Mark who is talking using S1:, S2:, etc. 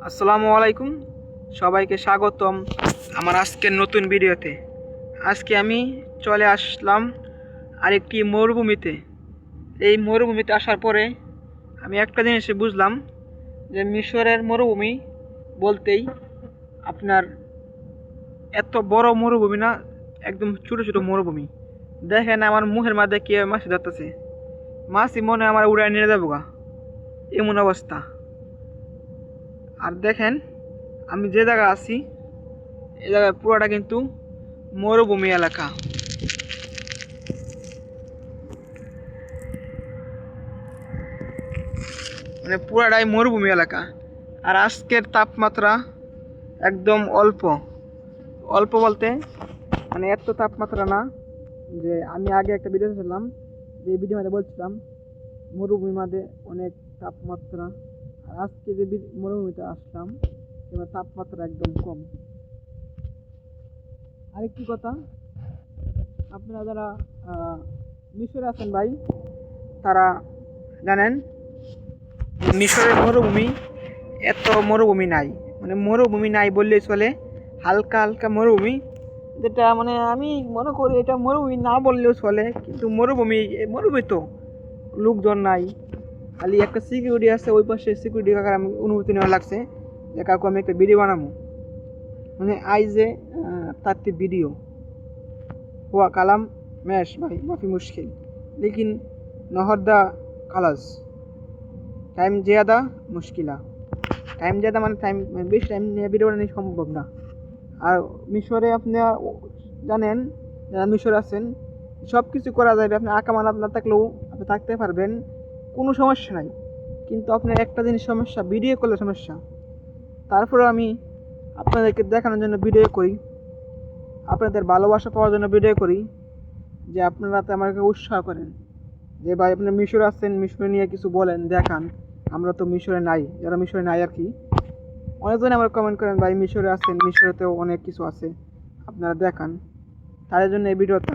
S1: আসসালামু আলাইকুম, সবাইকে স্বাগতম আমার আজকের নতুন ভিডিওতে। আজকে আমি চলে আসলাম আরেকটি মরুভূমিতে। এই মরুভূমিতে আসার পরে আমি একটা জিনিস বুঝলাম যে মিশরের মরুভূমি বলতেই আপনার এত বড় মরুভূমি না, একদম ছোটো ছোটো মরুভূমি। দেখেন আমার মুখের মধ্যে কে মাছ ধরতেছে, মাছই মনে হয় আমার উড়ায় নিয়ে যাবো গা, এমন অবস্থা। আর দেখেন আমি যে জায়গা আছি এই জায়গায় পুরোটা কিন্তু মরুভূমি এলাকা। মানে পুরাটাই মরুভূমি এলাকা। আর আজকের তাপমাত্রা একদম অল্প অল্প বলতে মানে এত তাপমাত্রা না যে আমি আগে একটা ভিডিও ছিলাম, যে ভিডিওর মধ্যে বলছিলাম মরুভূমির মধ্যে অনেক তাপমাত্রা। আর আজকে যে মরুভূমিতে আসলাম এবার তাপমাত্রা একদম কম। আরেকটি কথা, আপনারা যারা মিশরে আছেন ভাই, তারা জানেন মিশরের মরুভূমি এত মরুভূমি নাই। মানে মরুভূমি নাই বললেই চলে, হালকা হালকা মরুভূমি, যেটা মানে আমি মনে করি এটা মরুভূমি না বললেও চলে, কিন্তু মরুভূমি মরুভূমি তো লোকজন নাই, খালি একটা সিকিউরিটি আছে ওই পাশে। সিকিউরিটি কাকার আমি অনুমতি নেওয়া লাগছে যে কাকু আমি একটা ভিডিও বানাবো, মানে আইজে তার ভিডিও हुआ कलम मैश भाई माफ़ी मुश्किल लेकिन नहरदा खलास टाइम ज़्यादा मुश्किला टाइम ज़्यादा মানে টাইম বেশি টাইম নিয়ে ভিডিও বানানো সম্ভব না। আর মিশরে আপনি জানেন যারা মিশরে আছেন সব কিছু করা যাবে, আপনি আঁকা মানা না থাকলেও আপনি থাকতে পারবেন, কোনো সমস্যা নাই। কিন্তু আপনার একটা জিনিস সমস্যা, ভিডিও করলে সমস্যা। তারপরে আমি আপনাদেরকে দেখানোর জন্য ভিডিও করি, আপনাদের ভালোবাসা পাওয়ার জন্য ভিডিও করি, যে আপনারা তো আমাকে উৎসাহ করেন যে ভাই আপনি মিশরে আসছেন, মিশরে নিয়ে কিছু বলেন, দেখান। আমরা তো মিশরে নাই, যারা মিশরে নাই আর কি, অনেকজনে আমার কমেন্ট করেন ভাই মিশরে আসছেন, মিশরেতেও অনেক কিছু আছে, আপনারা দেখান। তাদের জন্য এই ভিডিওটা।